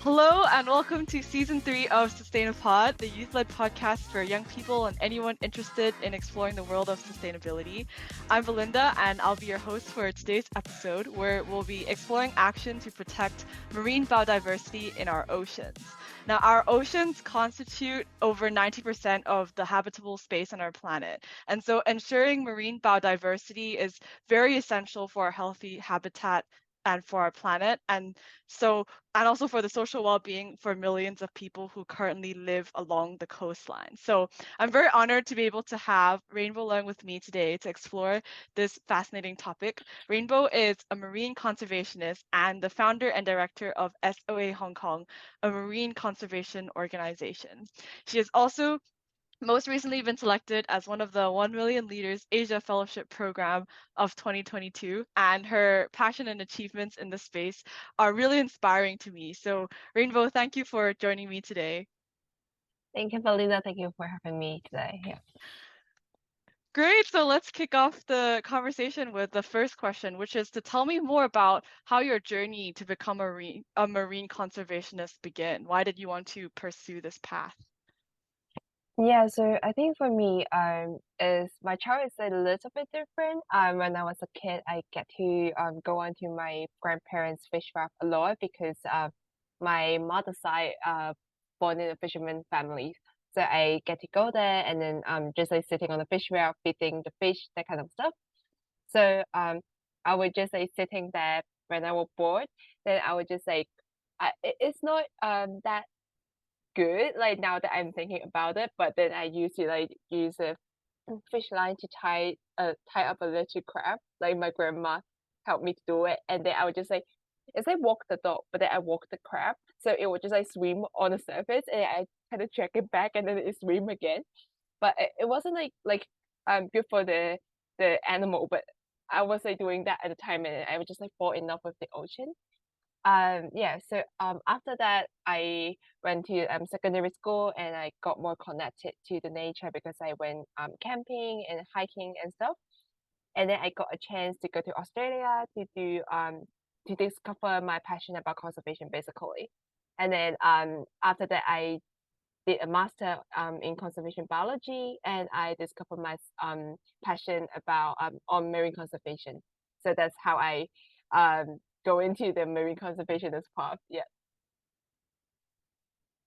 Hello and welcome to season 3 of SustainAPod, the youth-led podcast for young people and anyone interested in exploring the world of sustainability. I'm Belinda and I'll be your host for today's episode where we'll be exploring action to protect marine biodiversity in our oceans. Now, our oceans constitute over 90% of the habitable space on our planet. And so ensuring marine biodiversity is very essential for a healthy habitat and for our planet. And also for the social well-being for millions of people who currently live along the coastline. So I'm very honored to be able to have Rainbow Leung with me today to explore this fascinating topic. Rainbow is a marine conservationist and the founder and director of SOA Hong Kong, a marine conservation organization. She is also most recently been selected as one of the 1 Million Leaders Asia Fellowship Program of 2022, and her passion and achievements in this space are really inspiring to me. So, Rainbow, thank you for joining me today. Thank you, Belinda. Thank you for having me today. Yeah. Great. So let's kick off the conversation with the first question, which is to tell me more about how your journey to become a marine conservationist began. Why did you want to pursue this path? Yeah, so I think for me, is my child is a little bit different. When I was a kid, I get to go on to my grandparents' fish wrap a lot because my mother's side born in a fisherman family. So I get to go there and then just like sitting on the fish wrap, feeding the fish, that kind of stuff. So I would just like sitting there when I was bored, then I would just like it's not that good like now that I'm thinking about it, but then I used to like use a fish line to tie up a little crab. Like my grandma helped me to do it, and then I would just like it's like walk the dog, but then I walk the crab, so it would just like swim on the surface, and I kind of drag it back, and then it swim again. But it wasn't like good for the animal, but I was like doing that at the time, and I would just like fall in love with the ocean. Yeah, so after that, I went to secondary school and I got more connected to the nature because I went camping and hiking and stuff. And then I got a chance to go to Australia to discover my passion about conservation basically. And then after that, I did a master in conservation biology and I discovered my passion about on marine conservation. So that's how I go into the marine conservationist path. Yeah.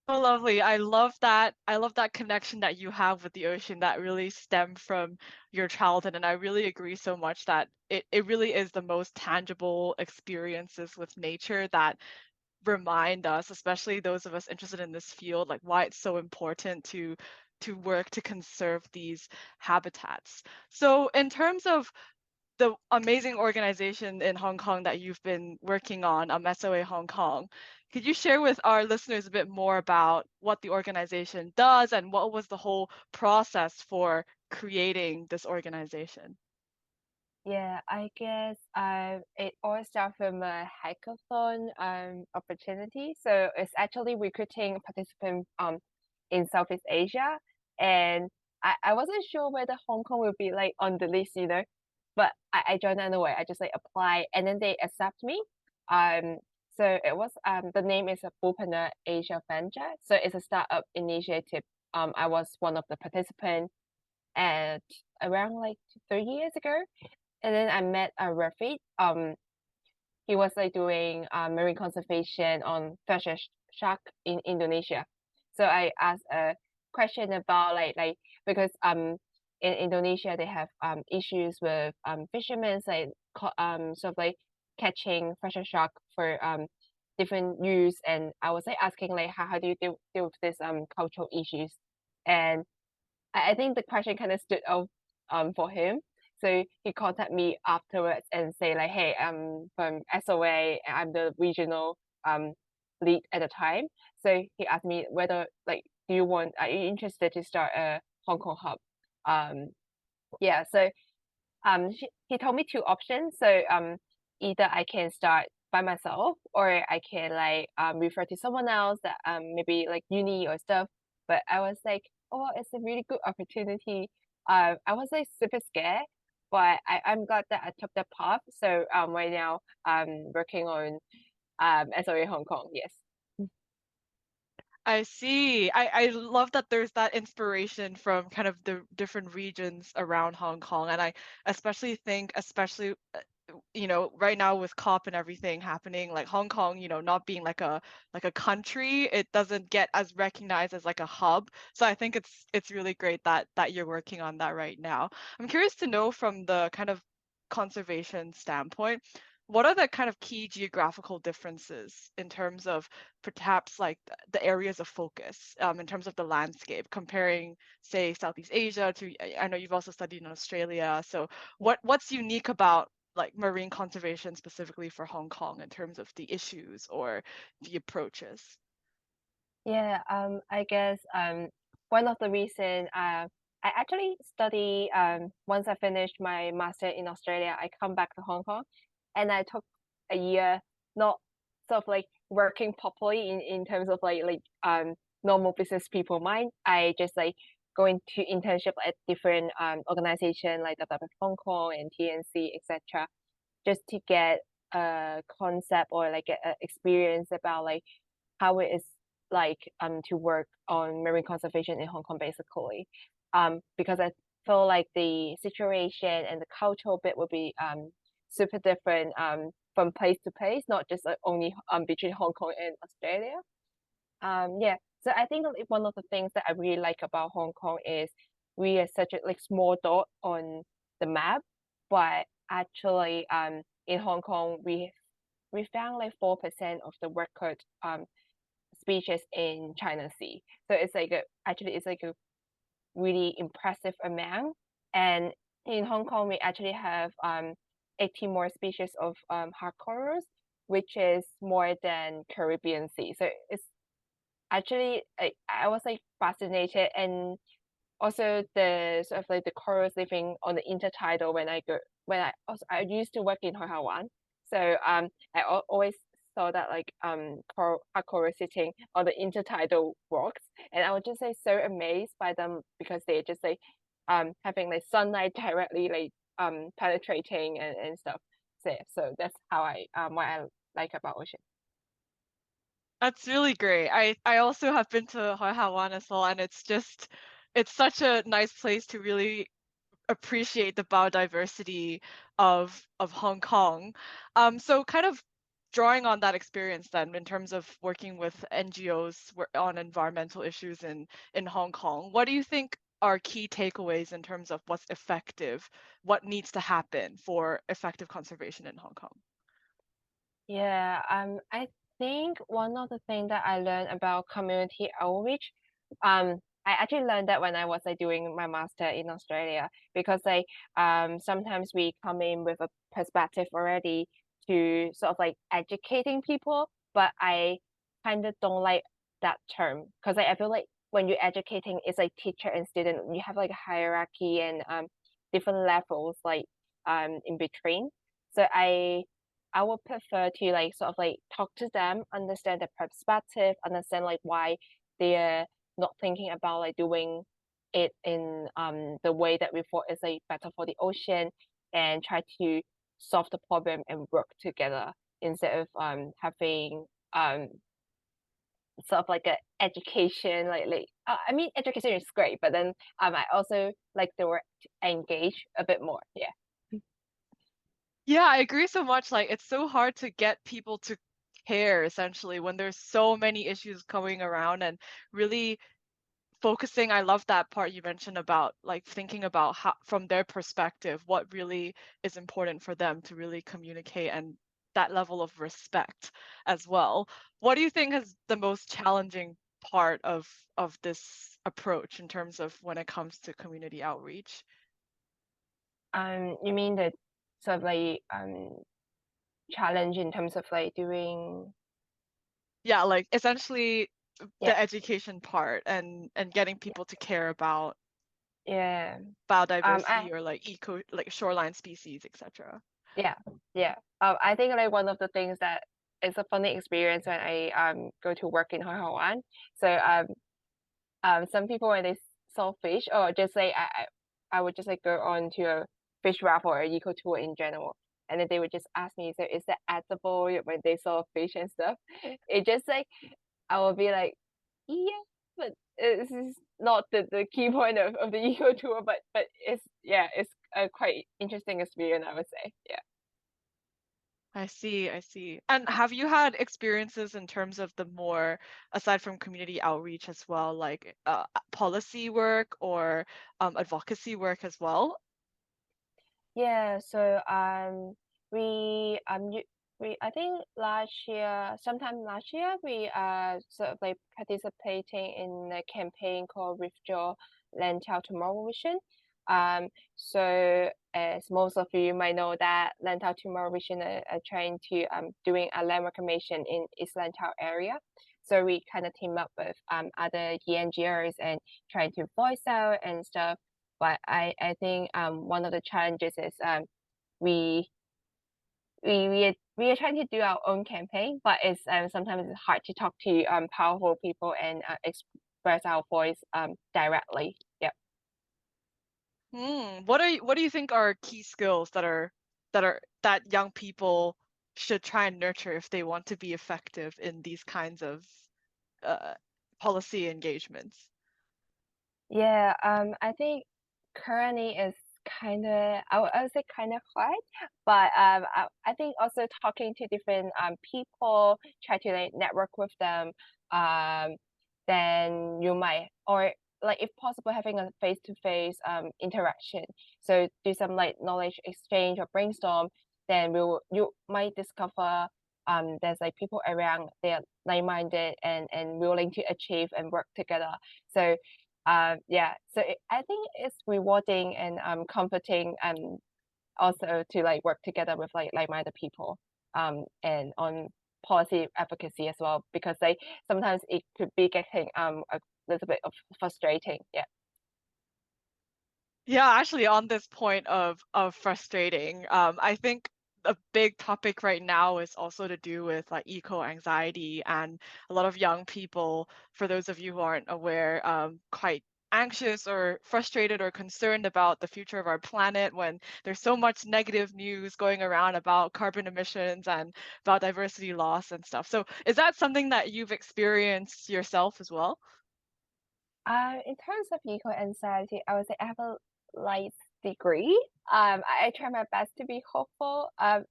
Oh, lovely. I love that. I love that connection that you have with the ocean that really stemmed from your childhood. And I really agree so much that it really is the most tangible experiences with nature that remind us, especially those of us interested in this field, like why it's so important to work to conserve these habitats. So in terms of the amazing organization in Hong Kong that you've been working on, SOA Hong Kong. Could you share with our listeners a bit more about what the organization does and what was the whole process for creating this organization? Yeah, I guess it all started from a hackathon opportunity. So it's actually recruiting participants in Southeast Asia. And I wasn't sure whether Hong Kong will be like on the list, but I joined anyway. I just like apply and then they accept me. Um so it was the name is a Bupana Asia Venture. So it's a startup initiative. I was one of the participants at around like 3 years ago. And then I met a Rafi. He was like doing marine conservation on shark in Indonesia. So I asked a question about like because in Indonesia they have issues with fishermen like sort of like catching fresher shark for different use, and I was like asking like how do you deal with this cultural issues, and I think the question kind of stood out for him. So he contacted me afterwards and say like, hey, I'm from SOA and I'm the regional lead at the time. So he asked me whether like are you interested to start a Hong Kong hub? Um yeah, so he told me two options. So either I can start by myself or I can like refer to someone else that maybe like uni or stuff. But I was like, oh, it's a really good opportunity. I was like super scared, but I'm glad that I took that path. So right now I'm working on SOA Hong Kong. Yes. I see. I love that there's that inspiration from kind of the different regions around Hong Kong. And I especially think, especially right now with COP and everything happening, like Hong Kong, not being like a country, it doesn't get as recognized as like a hub. So I think it's really great that you're working on that right now. I'm curious to know from the kind of conservation standpoint, what are the kind of key geographical differences in terms of perhaps like the areas of focus in terms of the landscape comparing, say, Southeast Asia to, I know you've also studied in Australia. So what's unique about like marine conservation specifically for Hong Kong in terms of the issues or the approaches? Yeah, I guess one of the reason I actually study once I finished my master in Australia, I come back to Hong Kong, and I took a year not sort of like working properly in terms of normal business people mind. I just like going to internship at different organization like WWF Hong Kong and TNC, etc., just to get a concept or like a experience about like how it is like to work on marine conservation in Hong Kong basically. Because I feel like the situation and the cultural bit will be super different from place to place, not just only between Hong Kong and Australia. Yeah. So I think like one of the things that I really like about Hong Kong is we are such a like small dot on the map, but actually in Hong Kong we found like 4% of the record species in China Sea. So it's like actually it's like a really impressive amount. And in Hong Kong, we actually have 80 more species of hard corals, which is more than Caribbean Sea. So it's actually I was like fascinated, and also the sort of like the corals living on the intertidal when I used to work in Taiwan. So always saw that like coral sitting on the intertidal rocks, and I was just like so amazed by them because they're just like having like sunlight directly like penetrating and stuff. So that's how I what I like about ocean. That's really great. I also have been to Hoi as well, and it's such a nice place to really appreciate the biodiversity of Hong Kong. So kind of drawing on that experience then in terms of working with NGOs on environmental issues in Hong Kong, what do you think are key takeaways in terms of what's effective, what needs to happen for effective conservation in Hong Kong? Yeah, I think one of the things that I learned about community outreach, I actually learned that when I was like doing my master in Australia, because like sometimes we come in with a perspective already to sort of like educating people, but I kind of don't like that term because I feel like when you're educating, it's like teacher and student, you have like a hierarchy and different levels like in between. So I would prefer to like sort of like talk to them, understand their perspective, understand like why they're not thinking about like doing it in the way that we thought is like better for the ocean, and try to solve the problem and work together instead of having um sort of like a education I mean education is great, but then I also like the word engage a bit more. Yeah. Yeah, I agree so much. Like, it's so hard to get people to care essentially when there's so many issues going around and really focusing. I love that part you mentioned about like thinking about how, from their perspective, what really is important for them to really communicate and that level of respect as well. What do you think is the most challenging part of this approach in terms of when it comes to community outreach? You mean the sort of like challenge in terms of like doing. Yeah, like essentially Yeah, the education part and getting yeah, people to care about yeah. I biodiversity or like like shoreline species, etc. Yeah, yeah. I think like one of the things that is a funny experience when I go to work in Taiwan. So some people when they saw fish or just like I would just like go on to a fish raft or a eco tour in general, and then they would just ask me, so is that edible when they saw fish and stuff? It just like I would be like Yeah, but this is not the key point of the eco tour, but it's yeah, it's a quite interesting experience, I would say. Yeah. I see, I see. And have you had experiences in terms of the more, aside from community outreach as well, like policy work or advocacy work as well? Yeah, so we I think last year, sometime last year, we sort of like participating in a campaign called Withdraw Land Child Tomorrow Vision. So as most of you might know that Land Child Tomorrow Vision are trying to doing a land reclamation in East Land Child area. So we kind of team up with other NGOs and trying to voice out and stuff, but I think one of the challenges is we we are trying to do our own campaign, but it's sometimes it's hard to talk to powerful people and express our voice directly. Yeah. What do you think are key skills that young people should try and nurture if they want to be effective in these kinds of uh, policy engagements? Yeah, I think currently is kind of I would say kind of hard, but I think also talking to different people, try to like network with them, um, then you might, or like if possible having a face-to-face interaction. So do some like knowledge exchange or brainstorm, then you might discover there's like people around, they're like-minded and willing to achieve and work together. So yeah, so I think it's rewarding and comforting, and also to like work together with like-minded people and on policy advocacy as well, because like sometimes it could be getting a little bit of frustrating. Yeah. Yeah, actually, on this point of frustrating, I think a big topic right now is also to do with like eco anxiety, and a lot of young people, for those of you who aren't aware, quite anxious or frustrated or concerned about the future of our planet when there's so much negative news going around about carbon emissions and about diversity loss and stuff. So is that something that you've experienced yourself as well? In terms of eco anxiety, I would say I have a light degree. I try my best to be hopeful. I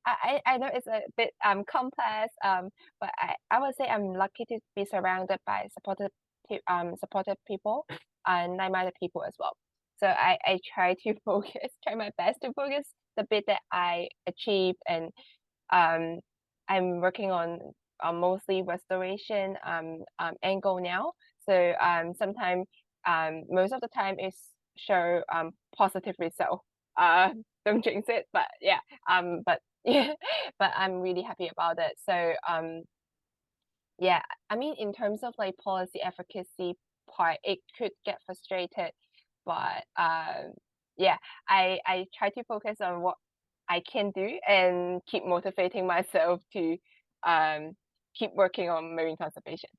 know it's a bit complex. But I would say I'm lucky to be surrounded by supportive people and like-minded people as well. So I try to focus, try my best to focus the bit that I achieve, and um I'm working on mostly restoration angle now. So sometimes most of the time is show positive result. Don't jinx it, but yeah. But yeah, but I'm really happy about it. So yeah, I mean in terms of like policy advocacy part, it could get frustrated, but yeah, I try to focus on what I can do and keep motivating myself to um keep working on marine conservation.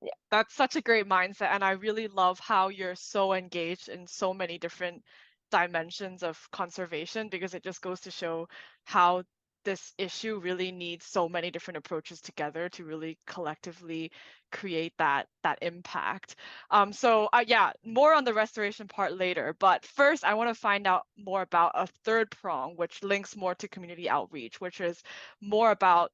Yeah. That's such a great mindset, and I really love how you're so engaged in so many different dimensions of conservation, because it just goes to show how this issue really needs so many different approaches together to really collectively create that impact. Yeah, more on the restoration part later, but first I want to find out more about a third prong, which links more to community outreach, which is more about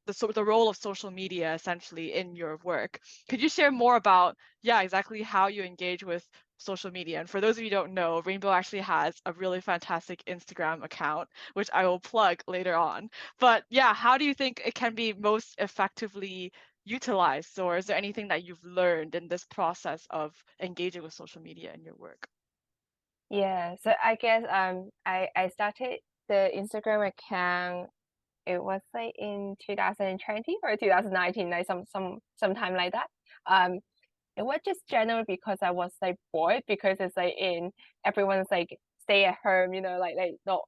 the role of social media essentially in your work. Could you share more about, yeah, exactly how you engage with social media? And for those of you who don't know, Rainbow actually has a really fantastic Instagram account, which I will plug later on. But yeah, how do you think it can be most effectively utilized? Or is there anything that you've learned in this process of engaging with social media in your work? Yeah. So I guess I started the Instagram account, it was like in 2020 or 2019, like sometime like that. Um it was just general because I was like bored, because it's like in everyone's like stay at home, like not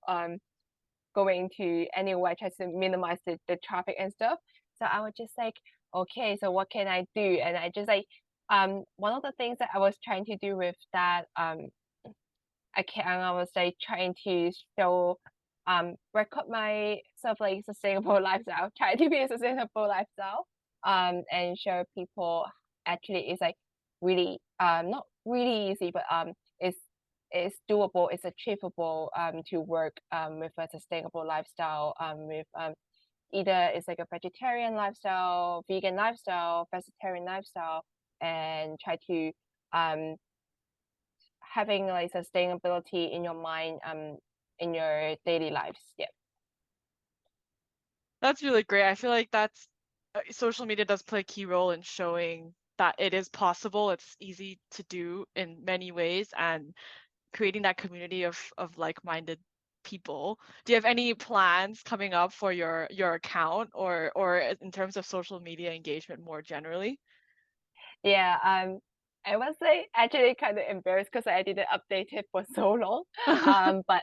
going to anywhere, try to minimize the traffic and stuff. So I was just like, okay, so what can I do? And I just like one of the things that I was trying to do with that account, I was like trying to show record my sort of like sustainable lifestyle, try to be a sustainable lifestyle, and show people. actually is like really not really easy, but it's doable, it's achievable to work with a sustainable lifestyle with either it's like a vegetarian lifestyle, vegan lifestyle, vegetarian lifestyle, and try to um having like sustainability in your mind in your daily lives. Yeah. That's really great. I feel like that's social media does play a key role in showing that it is possible. It's easy to do in many ways and creating that community of like-minded people. Do you have any plans coming up for your account or in terms of social media engagement more generally? Yeah, I was like actually kind of embarrassed because I didn't update it for so long. But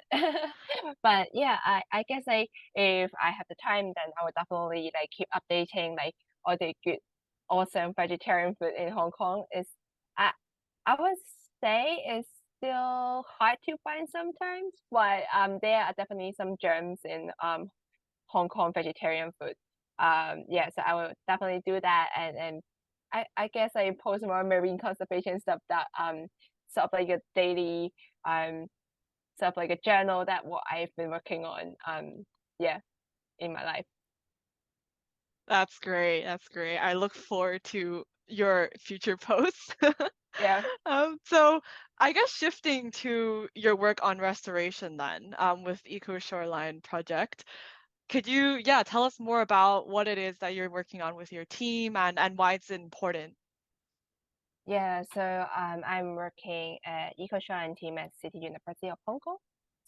but yeah, I guess like if I have the time, then I would definitely like keep updating like all the good, awesome vegetarian food in Hong Kong. Is I I would say it's still hard to find sometimes, but there are definitely some gems in Hong Kong vegetarian food. Yeah, so I will definitely do that, and I guess I post more marine conservation stuff that sort of like a daily sort of like a journal that what I've been working on yeah in my life. That's great. That's great. I look forward to your future posts. Yeah. So I guess shifting to your work on restoration then, with Eco Shoreline Project, could you, yeah, tell us more about what it is that you're working on with your team and why it's important? Yeah, so I'm working at eco-science team at City University of Hong Kong.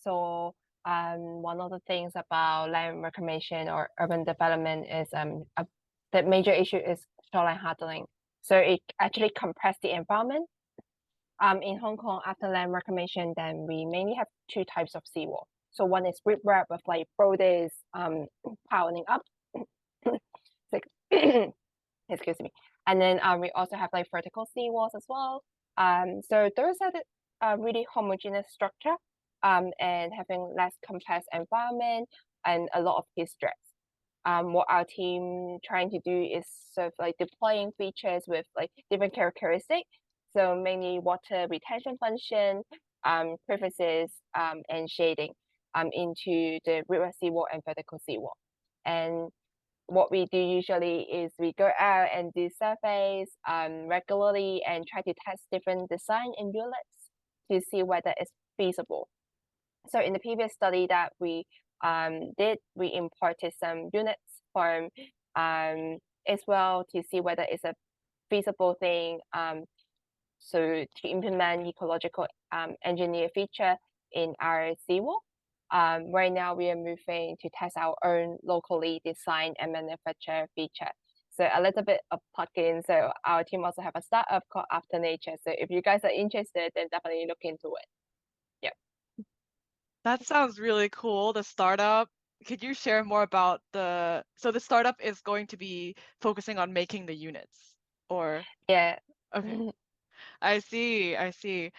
So one of the things about land reclamation or urban development is the major issue is shoreline hardening. So it actually compressed the environment. In Hong Kong, after land reclamation, then we mainly have two types of seawall. So one is riprap with like boulders piling up. Like, excuse me. And then we also have like vertical seawalls as well. So those are the really homogeneous structure and having less complex environment and a lot of heat stress. What our team trying to do is sort of like deploying features with like different characteristics. So mainly water retention function, crevices, and shading into the river seawall and vertical seawall. And what we do usually is we go out and do surveys regularly and try to test different design and units to see whether it's feasible. So in the previous study that we did, we imported some units from Israel to see whether it's a feasible thing. So to implement ecological engineer feature in our seawall. Right now we are moving to test our own locally designed and manufactured feature. So a little bit of plugin. So our team also have a startup called After Nature. So if you guys are interested, then definitely look into it. Yeah. That sounds really cool. The startup. Could you share more about so the startup is going to be focusing on making the units or Yeah. okay. I see, I see.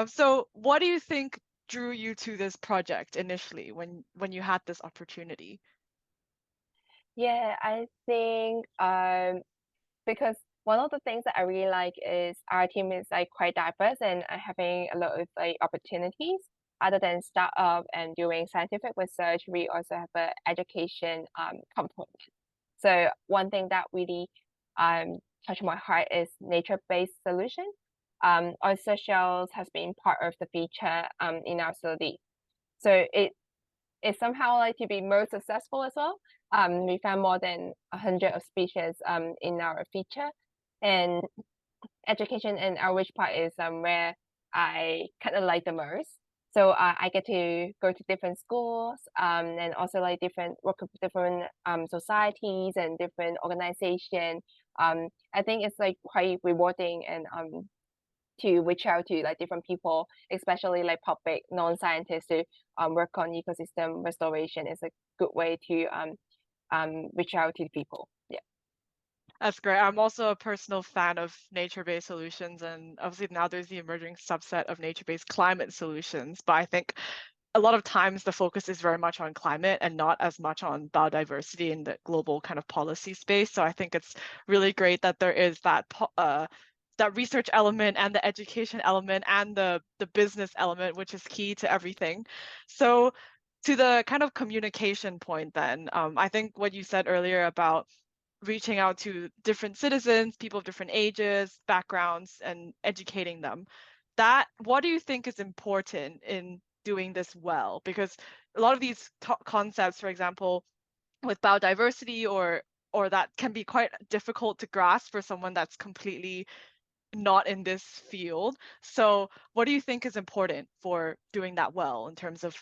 So what do you think drew you to this project initially when you had this opportunity? Yeah, I think because one of the things that I really like is our team is like quite diverse and having a lot of like opportunities. Other than startup and doing scientific research, we also have an education component. So one thing that really touched my heart is nature-based solution. Oyster shells has been part of the feature in our study. So it somehow like to be most successful as well. We found more than 100 of species in our feature, and education and outreach part is where I kind of like the most. So I get to go to different schools and also like different work with different societies and different organization. I think it's like quite rewarding and to reach out to like different people, especially like public non-scientists to work on ecosystem restoration is a good way to reach out to people. Yeah. That's great. I'm also a personal fan of nature-based solutions, and obviously now there's the emerging subset of nature-based climate solutions. But I think a lot of times the focus is very much on climate and not as much on biodiversity in the global kind of policy space. So I think it's really great that there is that research element and the education element and the business element, which is key to everything. So to the kind of communication point then, I think what you said earlier about reaching out to different citizens, people of different ages, backgrounds, and educating them. What do you think is important in doing this well? Because a lot of these concepts, for example, with biodiversity or that can be quite difficult to grasp for someone that's completely not in this field. So what do you think is important for doing that well in terms of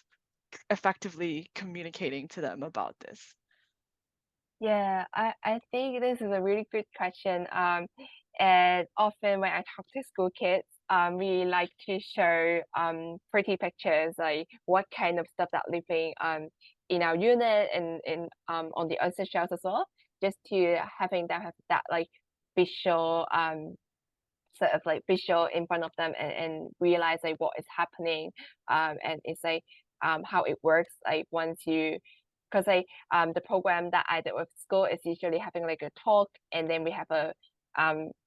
effectively communicating to them about this? Yeah, I think this is a really good question. And often when I talk to school kids, we like to show pretty pictures, like what kind of stuff that living in our unit and in on the oyster shells as well, just to having them have that like visual sort of like visual in front of them and realize like what is happening and it's like how it works like once you because like the program that I did with school is usually having like a talk and then we have a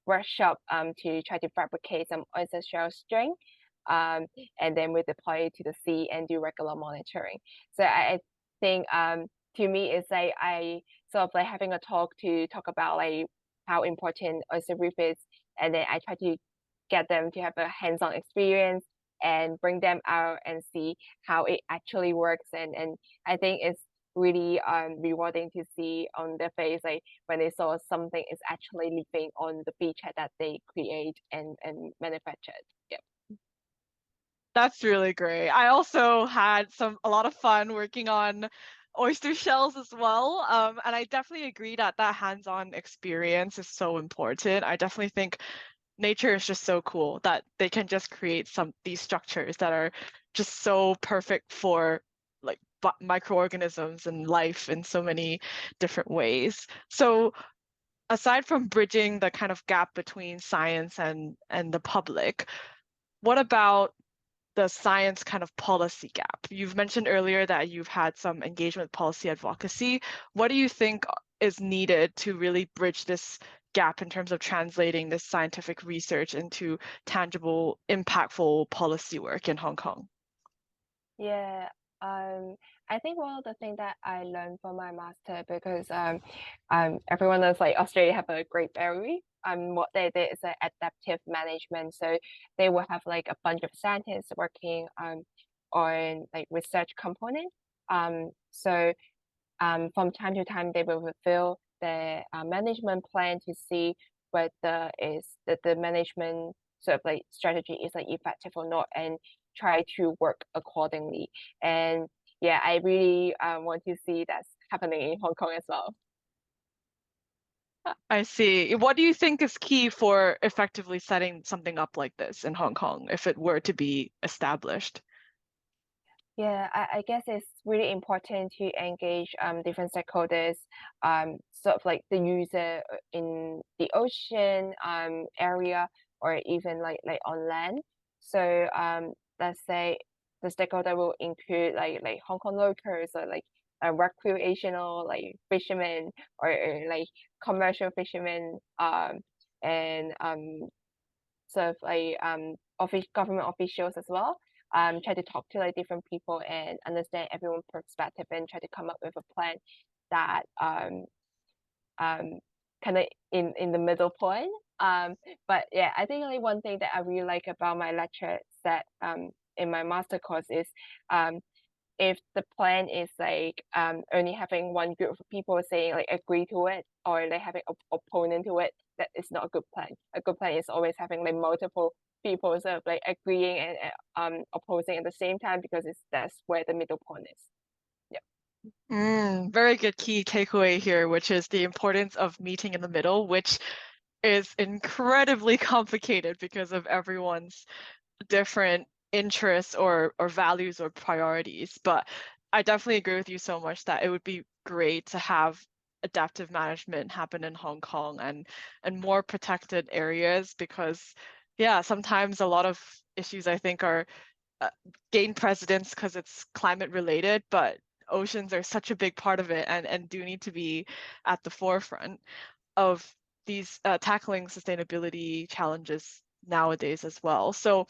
workshop to try to fabricate some oyster shell string um and then we deploy it to the sea and do regular monitoring. So I think to me it's like I sort of like having a talk to talk about like how important oyster reef is and then I try to get them to have a hands-on experience and bring them out and see how it actually works and I think it's really rewarding to see on their face like when they saw something is actually living on the beachhead that they create and manufactured. Yeah. That's really great. I also had a lot of fun working on oyster shells as well. And I definitely agree that that hands-on experience is so important. I definitely think nature is just so cool that they can just create these structures that are just so perfect for like microorganisms and life in so many different ways. So aside from bridging the kind of gap between science and the public, what about the science kind of policy gap? You've mentioned earlier that you've had some engagement with policy advocacy. What do you think is needed to really bridge this gap in terms of translating this scientific research into tangible, impactful policy work in Hong Kong? Yeah, I think one of the things that I learned from my master because everyone knows like Australia have a great berry. What they did is like adaptive management. So they will have like a bunch of scientists working on like research component. So from time to time they will reveal their management plan to see whether is the management sort of like strategy is like effective or not and try to work accordingly. And yeah, I really want to see that's happening in Hong Kong as well. I see. What do you think is key for effectively setting something up like this in Hong Kong if it were to be established? Yeah, I guess it's really important to engage different stakeholders, sort of like the user in the ocean area or even like on land. So let's say the stakeholder will include like Hong Kong locals or like recreational like fishermen or like commercial fishermen and sort of like office government officials as well. Try to talk to like different people and understand everyone's perspective and try to come up with a plan that um kind of in the middle point. But yeah, I think like one thing that I really like about my lecture set in my master course is um if the plan is like only having one group of people saying like agree to it or like having opponent to it, that is not a good plan. A good plan is always having like multiple people sort of like agreeing and opposing at the same time because that's where the middle point is. Yeah. Very good key takeaway here, which is the importance of meeting in the middle, which is incredibly complicated because of everyone's different interests or values or priorities. But I definitely agree with you so much that it would be great to have adaptive management happen in Hong Kong and more protected areas because yeah, sometimes a lot of issues I think are gain precedence because it's climate related, but oceans are such a big part of it and do need to be at the forefront of these tackling sustainability challenges nowadays as well. So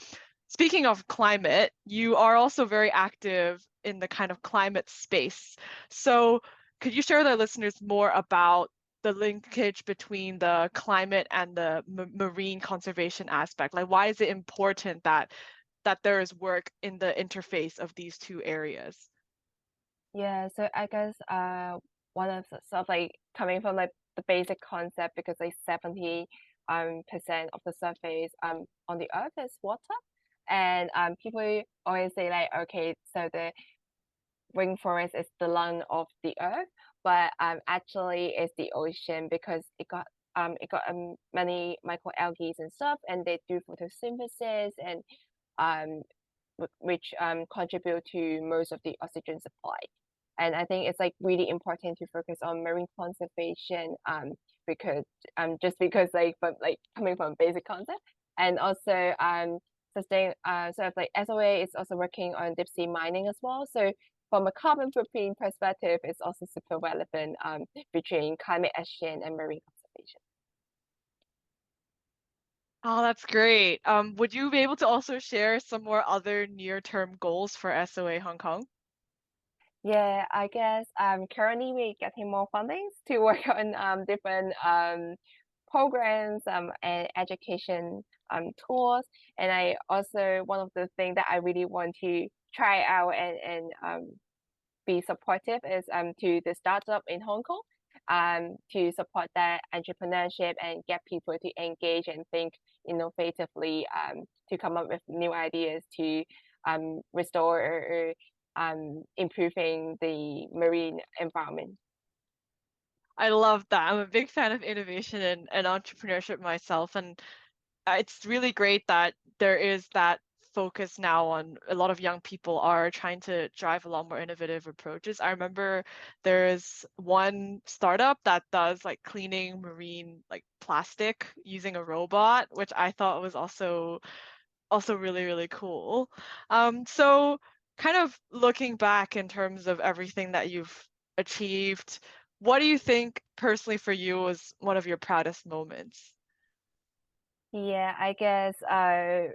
speaking of climate, you are also very active in the kind of climate space. So could you share with our listeners more about the linkage between the climate and the marine conservation aspect? Like, why is it important that there is work in the interface of these two areas? Yeah, so I guess one of the sort of like coming from like the basic concept because like 70 percent of the surface on the earth is water. And people always say like, okay, so the rainforest is the lung of the earth, but actually it's the ocean because it got many microalgae and stuff, and they do photosynthesis and um which contribute to most of the oxygen supply. And I think it's like really important to focus on marine conservation because just because like from like coming from basic concept, and also sustain sort of like SOA is also working on deep sea mining as well. So from a carbon footprint perspective, it's also super relevant between climate action and marine conservation. Oh, that's great. Would you be able to also share some more other near-term goals for SOA Hong Kong? Yeah, I guess currently we're getting more fundings to work on different programs and education tools. And I also one of the things that I really want to try out and be supportive is to the startup in Hong Kong to support that entrepreneurship and get people to engage and think innovatively to come up with new ideas to restore or improving the marine environment. I love that. I'm a big fan of innovation and entrepreneurship myself, and it's really great that there is that focus now on a lot of young people are trying to drive a lot more innovative approaches. I remember there's one startup that does like cleaning marine like plastic using a robot, which I thought was also really, really cool. So kind of looking back in terms of everything that you've achieved, what do you think personally for you was one of your proudest moments? Yeah, I guess to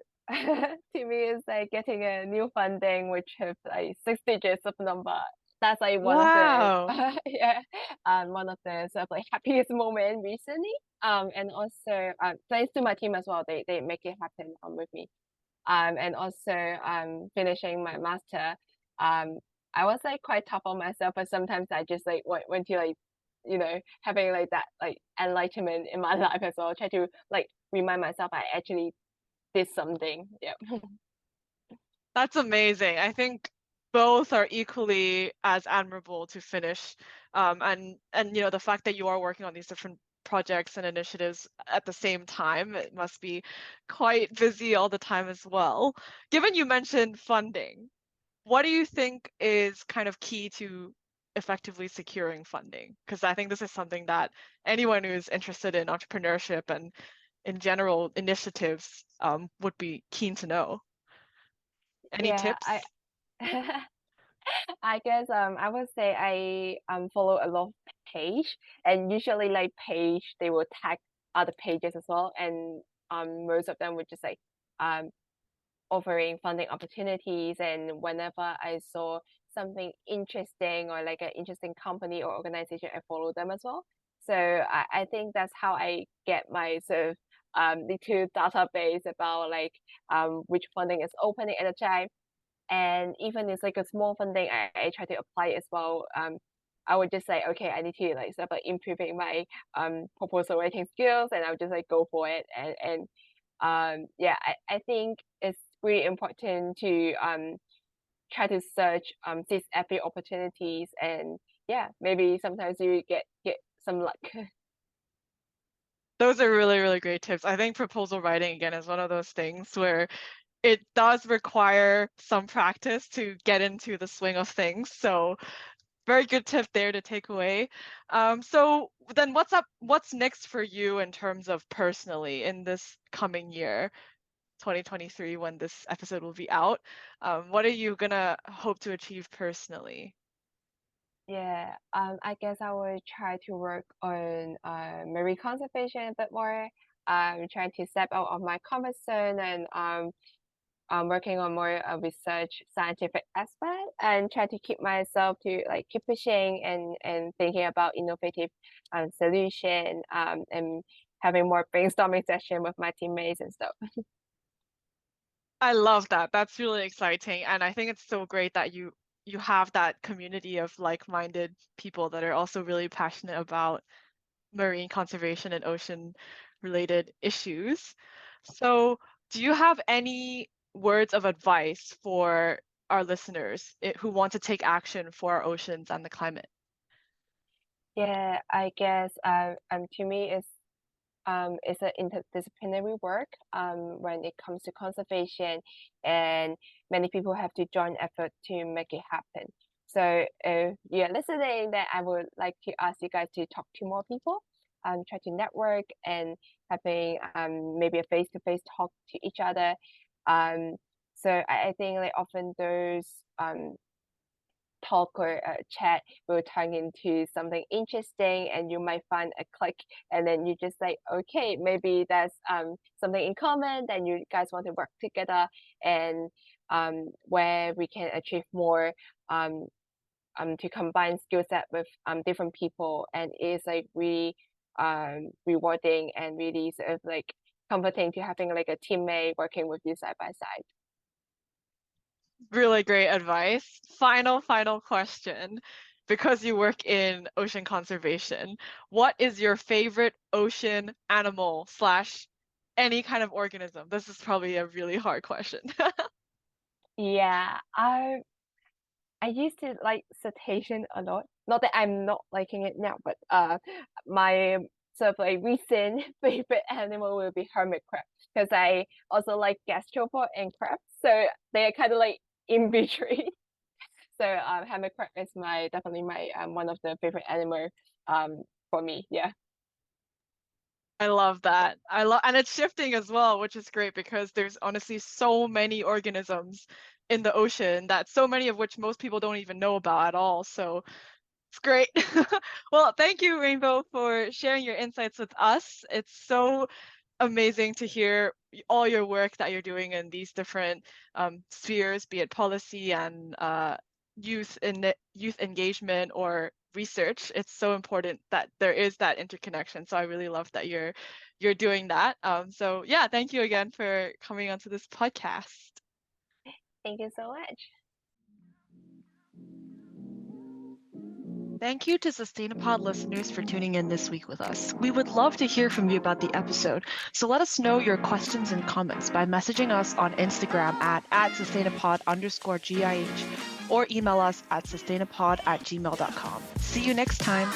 me it's like getting a new funding which have like 6 digits of number. That's like one of the Wow. yeah one of the sort of like happiest moment recently. And also thanks to my team as well. They make it happen with me. And also finishing my master. Um I was like quite tough on myself, but sometimes I just like went to like having like that like enlightenment in my life as well. Try to like remind myself I actually did something. Yeah. That's amazing. I think both are equally as admirable to finish. And the fact that you are working on these different projects and initiatives at the same time, it must be quite busy all the time as well. Given you mentioned funding, what do you think is kind of key to effectively securing funding? Because I think this is something that anyone who's interested in entrepreneurship and in general initiatives would be keen to know. Any Yeah, I tips? I guess I would say I follow a lot of page, and usually like page they will tag other pages as well, and most of them would just like um offering funding opportunities. And whenever I saw something interesting or like an interesting company or organization, I follow them as well. So I think that's how I get my sort of little database about like which funding is opening at a time. And even it's like a small funding, I try to apply as well. I would just say, okay, I need to like sort of like improving my proposal writing skills, and I would just like go for it. And yeah, I think it's really important to try to search these epic opportunities, and yeah, maybe sometimes you get some luck. Those are really, really great tips. I think proposal writing again is one of those things where it does require some practice to get into the swing of things. So very good tip there to take away. So then what's next for you in terms of personally in this coming year? 2023 when this episode will be out. What are you gonna hope to achieve personally? Yeah, I guess I will try to work on marine conservation a bit more. Trying to step out of my comfort zone and working on more research scientific aspect and try to keep myself to like keep pushing and thinking about innovative solution and having more brainstorming session with my teammates and stuff. I love that. That's really exciting. And I think it's so great that you have that community of like-minded people that are also really passionate about marine conservation and ocean related issues. So, do you have any words of advice for our listeners who want to take action for our oceans and the climate? Yeah, I guess to me it's an interdisciplinary work when it comes to conservation, and many people have to join effort to make it happen. So if you're listening, then I would like to ask you guys to talk to more people, try to network and having maybe a face-to-face talk to each other. Um, so I think like often those talk or chat will turn into something interesting and you might find a click and then you just like okay maybe there's something in common then you guys want to work together and where we can achieve more um, to combine skill set with different people and it's like really rewarding and really sort of like comforting to having like a teammate working with you side by side. Really great advice. Final question. Because you work in ocean conservation, what is your favorite ocean animal slash any kind of organism? This is probably a really hard question. Yeah, I used to like cetacean a lot. Not that I'm not liking it now, but my sort of like recent favorite animal will be hermit crab because I also like gastropod and crabs, so they are kind of like in between. So hermit crab is my definitely my one of the favorite animal for me. Yeah. I love that. I love, and it's shifting as well, which is great because there's honestly so many organisms in the ocean that so many of which most people don't even know about at all. So it's great. Well, thank you, Rainbow, for sharing your insights with us. It's so amazing to hear all your work that you're doing in these different spheres, be it policy and youth engagement or research. It's so important that there is that interconnection. So I really love that you're doing that. So yeah, thank you again for coming onto this podcast. Thank you so much. Thank you to Sustainapod listeners for tuning in this week with us. We would love to hear from you about the episode, so let us know your questions and comments by messaging us on Instagram at sustainapod_GIH or email us at sustainapod@gmail.com. See you next time.